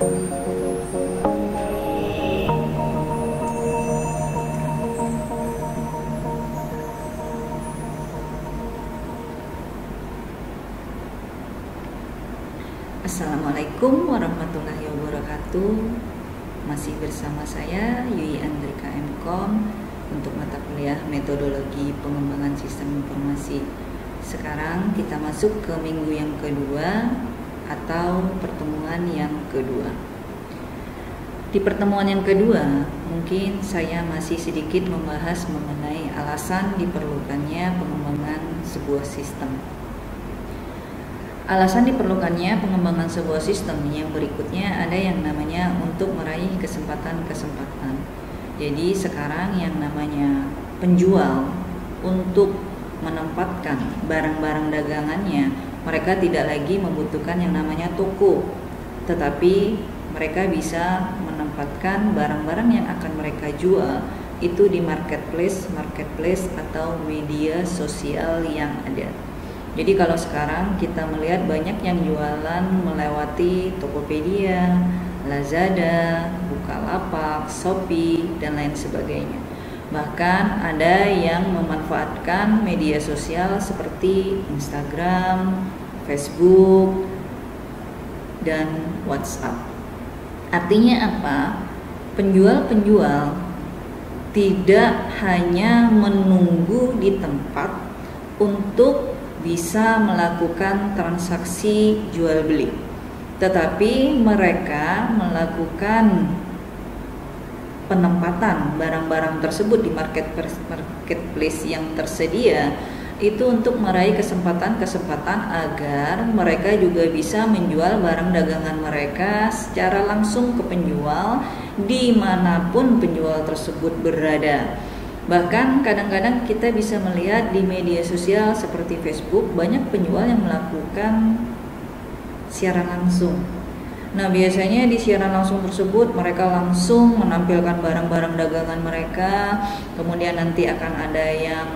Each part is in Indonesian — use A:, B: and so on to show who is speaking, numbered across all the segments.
A: Assalamualaikum warahmatullahi wabarakatuh. Masih bersama saya Yui Andrika MKom untuk mata kuliah metodologi pengembangan sistem informasi. Sekarang kita masuk ke minggu yang kedua atau pertemuan yang kedua. Di pertemuan yang kedua, mungkin saya masih sedikit membahas mengenai alasan diperlukannya pengembangan sebuah sistem. Alasan diperlukannya pengembangan sebuah sistem yang berikutnya ada yang namanya untuk meraih kesempatan-kesempatan. Jadi sekarang yang namanya penjual untuk menempatkan barang-barang dagangannya, mereka tidak lagi membutuhkan yang namanya toko, tetapi mereka bisa menempatkan barang-barang yang akan mereka jual itu di marketplace atau media sosial yang ada. Jadi kalau sekarang kita melihat banyak yang jualan melewati Tokopedia, Lazada, Bukalapak, Shopee, dan lain sebagainya. Bahkan ada yang memanfaatkan media sosial seperti Instagram, Facebook, dan WhatsApp. Artinya apa? Penjual-penjual tidak hanya menunggu di tempat untuk bisa melakukan transaksi jual beli, tetapi mereka melakukan penempatan barang-barang tersebut di marketplace yang tersedia itu untuk meraih kesempatan-kesempatan agar mereka juga bisa menjual barang dagangan mereka secara langsung ke penjual dimanapun penjual tersebut berada. Bahkan kadang-kadang kita bisa melihat di media sosial seperti Facebook banyak penjual yang melakukan siaran langsung. Nah, biasanya di siaran langsung tersebut mereka langsung menampilkan barang-barang dagangan mereka, kemudian nanti akan ada yang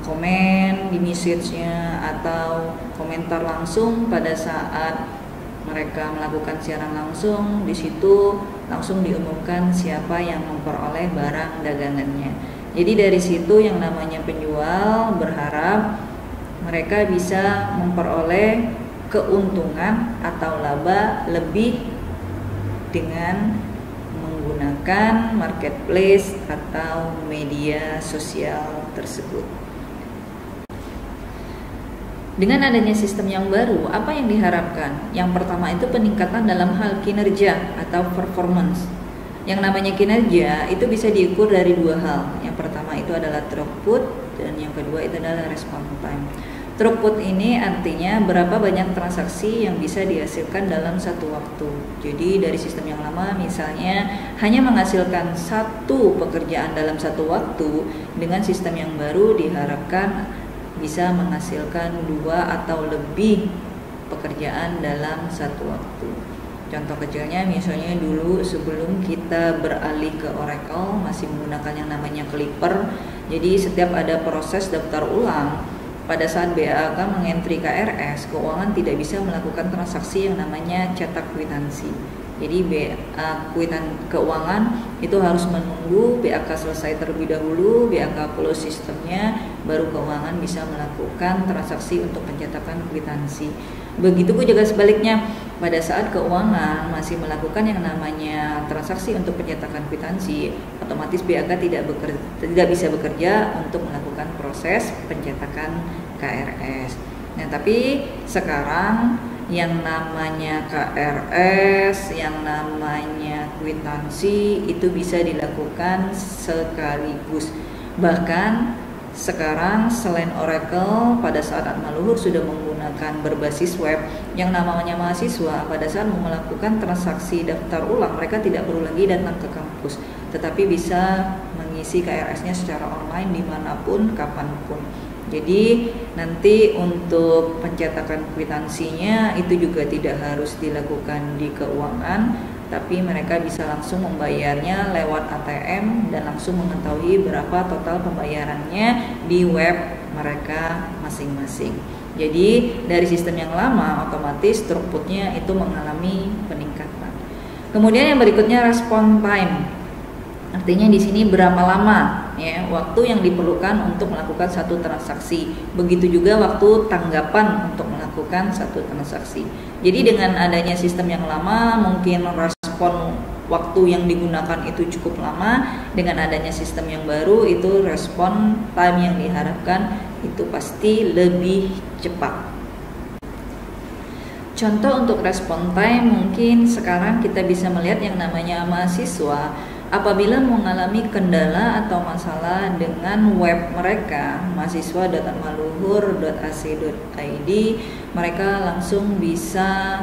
A: komen di message-nya atau komentar langsung pada saat mereka melakukan siaran langsung. Di situ langsung diumumkan siapa yang memperoleh barang dagangannya. Jadi dari situ yang namanya penjual berharap mereka bisa memperoleh keuntungan atau laba lebih dengan menggunakan marketplace atau media sosial tersebut. Dengan adanya sistem yang baru, apa yang diharapkan? Yang pertama itu peningkatan dalam hal kinerja atau performance. Yang namanya kinerja itu bisa diukur dari dua hal. Yang pertama itu adalah throughput dan yang kedua itu adalah response time. Throughput ini artinya berapa banyak transaksi yang bisa dihasilkan dalam satu waktu. Jadi dari sistem yang lama misalnya hanya menghasilkan satu pekerjaan dalam satu waktu, dengan sistem yang baru diharapkan bisa menghasilkan dua atau lebih pekerjaan dalam satu waktu. Contoh kecilnya misalnya dulu sebelum kita beralih ke Oracle masih menggunakan yang namanya Clipper. Jadi setiap ada proses daftar ulang, pada saat BAK mengentri KRS, keuangan tidak bisa melakukan transaksi yang namanya cetak kwitansi. Jadi keuangan itu harus menunggu BAK selesai terlebih dahulu, BAK close sistemnya, baru keuangan bisa melakukan transaksi untuk pencetakan kwitansi. Begitu juga sebaliknya, pada saat keuangan masih melakukan yang namanya transaksi untuk pencetakan kwitansi, otomatis BAK tidak bisa bekerja untuk melakukan proses pencetakan KRS. Nah, tapi sekarang yang namanya KRS, yang namanya kwitansi itu bisa dilakukan sekaligus. Bahkan sekarang selain Oracle, pada saat Atmaluhur sudah menggunakan berbasis web. Yang namanya mahasiswa pada saat mau melakukan transaksi daftar ulang, mereka tidak perlu lagi datang ke kampus, tetapi bisa mengisi KRS-nya secara online dimanapun, kapanpun. Jadi nanti untuk pencetakan kwitansinya itu juga tidak harus dilakukan di keuangan, tapi mereka bisa langsung membayarnya lewat ATM dan langsung mengetahui berapa total pembayarannya di web mereka masing-masing. Jadi dari sistem yang lama otomatis throughputnya itu mengalami peningkatan. Kemudian yang berikutnya respon time. Artinya di sini berapa lama ya waktu yang diperlukan untuk melakukan satu transaksi. Begitu juga waktu tanggapan untuk melakukan satu transaksi. Jadi dengan adanya sistem yang lama mungkin respon waktu yang digunakan itu cukup lama. Dengan adanya sistem yang baru itu respon time yang diharapkan itu pasti lebih cepat. Contoh untuk respon time mungkin sekarang kita bisa melihat yang namanya mahasiswa apabila mengalami kendala atau masalah dengan web mereka mahasiswa.maluhur.ac.id, mereka langsung bisa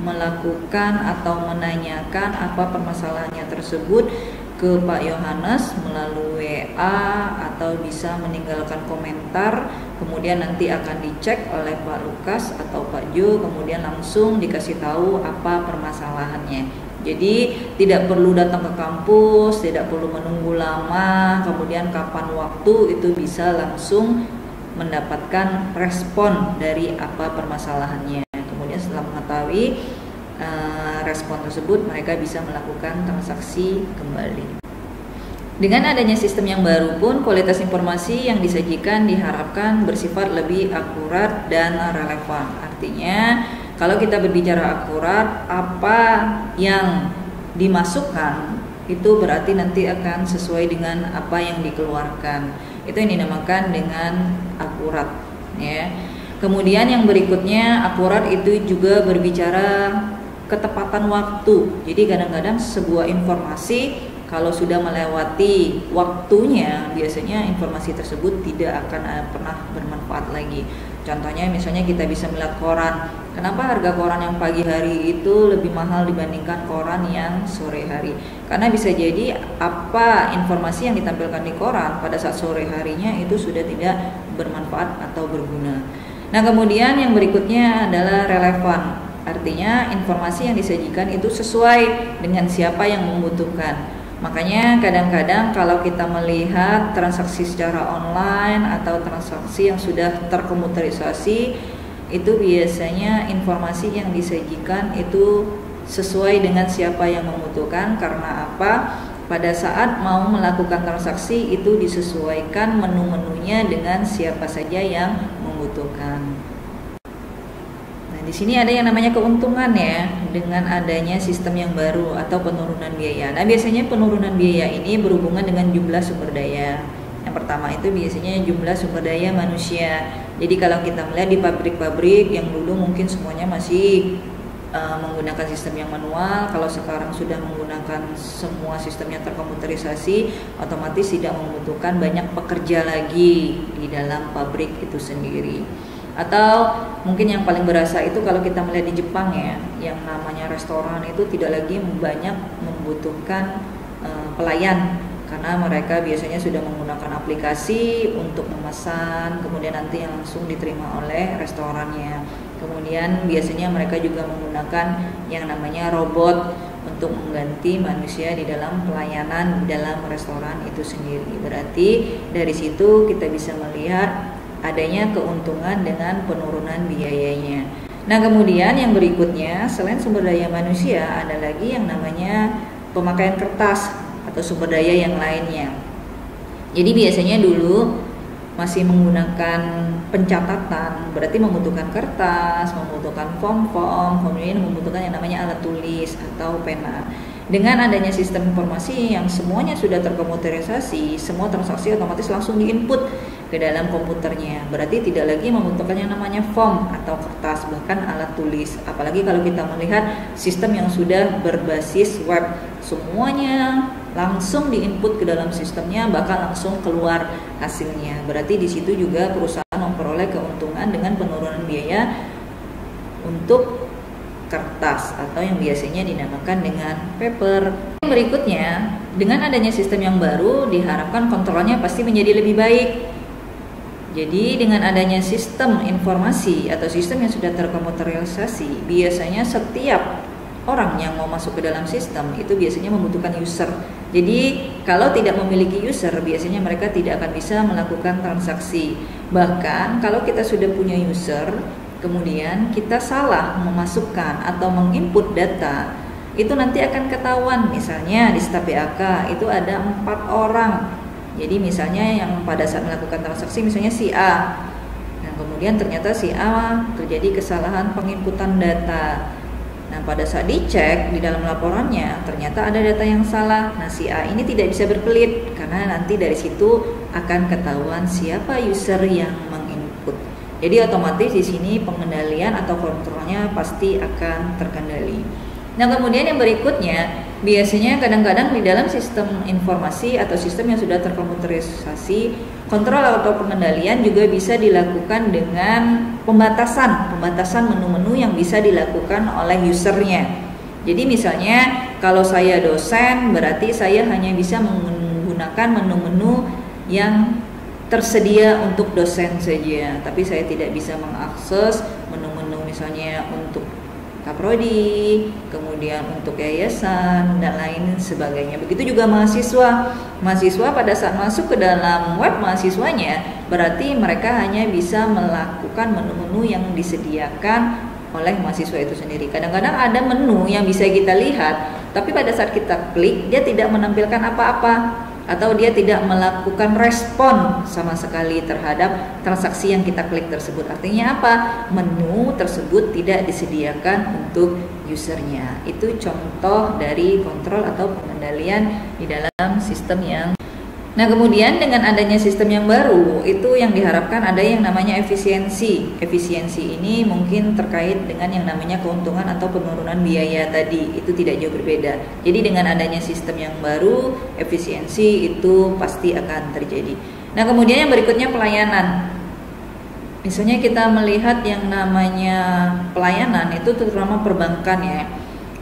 A: melakukan atau menanyakan apa permasalahannya tersebut ke Pak Yohanes melalui WA atau bisa meninggalkan komentar, kemudian nanti akan dicek oleh Pak Lukas atau Pak Jo, kemudian langsung dikasih tahu apa permasalahannya. Jadi tidak perlu datang ke kampus, tidak perlu menunggu lama, kemudian kapan waktu itu bisa langsung mendapatkan respon dari apa permasalahannya. Kemudian setelah mengetahui respon tersebut, mereka bisa melakukan transaksi kembali. Dengan adanya sistem yang baru pun, kualitas informasi yang disajikan diharapkan bersifat lebih akurat dan relevan. Artinya, kalau kita berbicara akurat, apa yang dimasukkan itu berarti nanti akan sesuai dengan apa yang dikeluarkan. Itu yang dinamakan dengan akurat, ya. Kemudian yang berikutnya, akurat itu juga berbicara ketepatan waktu. Jadi kadang-kadang sebuah informasi kalau sudah melewati waktunya, biasanya informasi tersebut tidak akan pernah bermanfaat lagi. Contohnya misalnya kita bisa melihat koran. Kenapa harga koran yang pagi hari itu lebih mahal dibandingkan koran yang sore hari? Karena bisa jadi apa informasi yang ditampilkan di koran pada saat sore harinya itu sudah tidak bermanfaat atau berguna. Nah, kemudian yang berikutnya adalah relevan. Artinya informasi yang disajikan itu sesuai dengan siapa yang membutuhkan. Makanya kadang-kadang kalau kita melihat transaksi secara online atau transaksi yang sudah terkomputerisasi, itu biasanya informasi yang disajikan itu sesuai dengan siapa yang membutuhkan. Karena apa? Pada saat mau melakukan transaksi itu disesuaikan menu-menunya dengan siapa saja yang membutuhkan. Di sini ada yang namanya keuntungan ya dengan adanya sistem yang baru atau penurunan biaya. Nah, biasanya penurunan biaya ini berhubungan dengan jumlah sumber daya. Yang pertama itu biasanya jumlah sumber daya manusia. Jadi kalau kita melihat di pabrik-pabrik yang dulu mungkin semuanya masih menggunakan sistem yang manual, kalau sekarang sudah menggunakan semua sistemnya terkomputerisasi, otomatis tidak membutuhkan banyak pekerja lagi di dalam pabrik itu sendiri. Atau mungkin yang paling berasa itu kalau kita melihat di Jepang ya, yang namanya restoran itu tidak lagi banyak membutuhkan pelayan, karena mereka biasanya sudah menggunakan aplikasi untuk memesan, kemudian nanti yang langsung diterima oleh restorannya. Kemudian biasanya mereka juga menggunakan yang namanya robot untuk mengganti manusia di dalam pelayanan di dalam restoran itu sendiri. Berarti dari situ kita bisa melihat adanya keuntungan dengan penurunan biayanya. Nah, kemudian yang berikutnya selain sumber daya manusia ada lagi yang namanya pemakaian kertas atau sumber daya yang lainnya. Jadi biasanya dulu masih menggunakan pencatatan, berarti membutuhkan kertas, membutuhkan form-form, kemudian membutuhkan yang namanya alat tulis atau pena. Dengan adanya sistem informasi yang semuanya sudah terkomputerisasi, semua transaksi otomatis langsung diinput ke dalam komputernya. Berarti tidak lagi membutuhkan yang namanya form atau kertas, bahkan alat tulis. Apalagi kalau kita melihat sistem yang sudah berbasis web, semuanya langsung diinput ke dalam sistemnya, bahkan langsung keluar hasilnya. Berarti di situ juga perusahaan memperoleh keuntungan dengan penurunan biaya untuk kertas atau yang biasanya dinamakan dengan paper. Berikutnya, dengan adanya sistem yang baru diharapkan kontrolnya pasti menjadi lebih baik. Jadi dengan adanya sistem informasi atau sistem yang sudah terkomputerisasi, biasanya setiap orang yang mau masuk ke dalam sistem itu biasanya membutuhkan user. Jadi kalau tidak memiliki user, biasanya mereka tidak akan bisa melakukan transaksi. Bahkan kalau kita sudah punya user, kemudian kita salah memasukkan atau menginput data, itu nanti akan ketahuan. Misalnya di staf BAK itu ada 4 orang. Jadi misalnya yang pada saat melakukan transaksi misalnya si A, nah kemudian ternyata si A terjadi kesalahan penginputan data. Nah pada saat dicek di dalam laporannya ternyata ada data yang salah. Nah si A ini tidak bisa berkelit karena nanti dari situ akan ketahuan siapa user yang menginput. Jadi otomatis di sini pengendalian atau kontrolnya pasti akan terkendali. Nah kemudian yang berikutnya, biasanya kadang-kadang di dalam sistem informasi atau sistem yang sudah terkomputerisasi, kontrol atau pengendalian juga bisa dilakukan dengan pembatasan menu-menu yang bisa dilakukan oleh usernya. Jadi misalnya kalau saya dosen, berarti saya hanya bisa menggunakan menu-menu yang tersedia untuk dosen saja, tapi saya tidak bisa mengakses menu-menu misalnya untuk Kaprodi, kemudian untuk yayasan dan lain sebagainya. Begitu juga mahasiswa. Mahasiswa pada saat masuk ke dalam web mahasiswanya, berarti mereka hanya bisa melakukan menu-menu yang disediakan oleh mahasiswa itu sendiri. Kadang-kadang ada menu yang bisa kita lihat, tapi pada saat kita klik dia tidak menampilkan apa-apa, atau dia tidak melakukan respon sama sekali terhadap transaksi yang kita klik tersebut. Artinya apa? Menu tersebut tidak disediakan untuk usernya. Itu contoh dari kontrol atau pengendalian di dalam sistem yang. Nah kemudian dengan adanya sistem yang baru, itu yang diharapkan ada yang namanya efisiensi. Efisiensi ini mungkin terkait dengan yang namanya keuntungan atau penurunan biaya tadi. Itu tidak jauh berbeda. Jadi dengan adanya sistem yang baru, efisiensi itu pasti akan terjadi. Nah kemudian yang berikutnya pelayanan. Misalnya kita melihat yang namanya pelayanan itu terutama perbankan ya.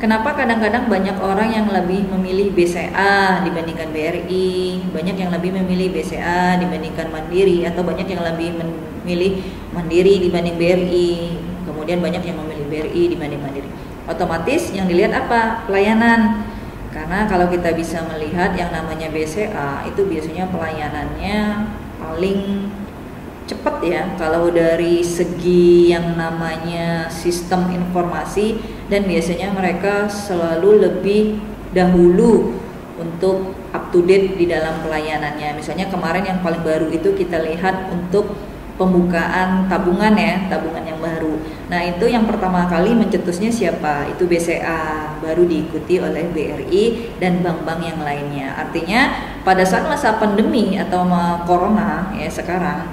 A: Kenapa kadang-kadang banyak orang yang lebih memilih BCA dibandingkan BRI, banyak yang lebih memilih BCA dibandingkan Mandiri, atau banyak yang lebih memilih Mandiri dibanding BRI, kemudian banyak yang memilih BRI dibanding Mandiri. Otomatis yang dilihat apa? Pelayanan. Karena kalau kita bisa melihat yang namanya BCA itu biasanya pelayanannya paling cepat ya kalau dari segi yang namanya sistem informasi, dan biasanya mereka selalu lebih dahulu untuk up to date di dalam pelayanannya. Misalnya kemarin yang paling baru itu kita lihat untuk pembukaan tabungan ya, tabungan yang baru. Nah itu yang pertama kali mencetusnya siapa? Itu BCA, baru diikuti oleh BRI dan bank-bank yang lainnya. Artinya pada saat masa pandemi atau corona ya sekarang,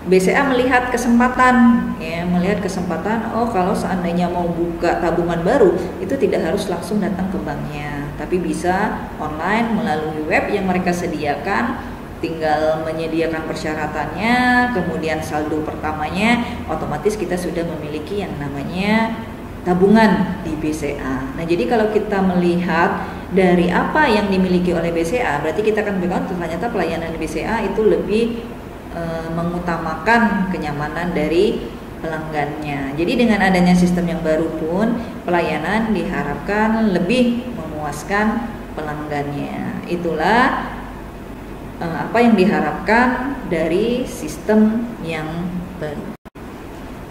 A: BCA melihat kesempatan ya, melihat kesempatan, oh kalau seandainya mau buka tabungan baru itu tidak harus langsung datang ke banknya, tapi bisa online melalui web yang mereka sediakan, tinggal menyediakan persyaratannya, kemudian saldo pertamanya otomatis kita sudah memiliki yang namanya tabungan di BCA. Nah jadi kalau kita melihat dari apa yang dimiliki oleh BCA, berarti kita akan bilang ternyata pelayanan di BCA itu lebih mengutamakan kenyamanan dari pelanggannya. Jadi dengan adanya sistem yang baru pun pelayanan diharapkan lebih memuaskan pelanggannya. Itulah apa yang diharapkan dari sistem yang baru.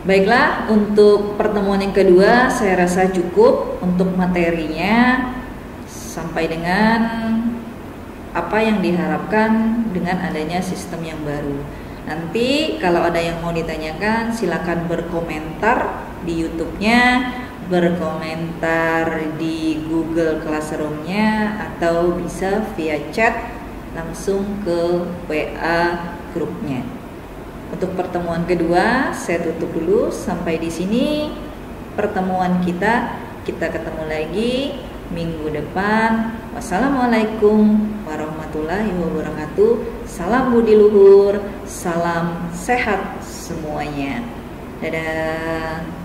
A: Baiklah, untuk pertemuan yang kedua saya rasa cukup untuk materinya sampai dengan apa yang diharapkan dengan adanya sistem yang baru. Nanti kalau ada yang mau ditanyakan silakan berkomentar di YouTube-nya, berkomentar di Google Classroom-nya, atau bisa via chat langsung ke WA grupnya. Untuk pertemuan kedua saya tutup dulu sampai di sini pertemuan kita. Kita ketemu lagi minggu depan. Wassalamualaikum warahmatullahi wabarakatuh. Salam budi luhur, salam sehat semuanya. Dadah.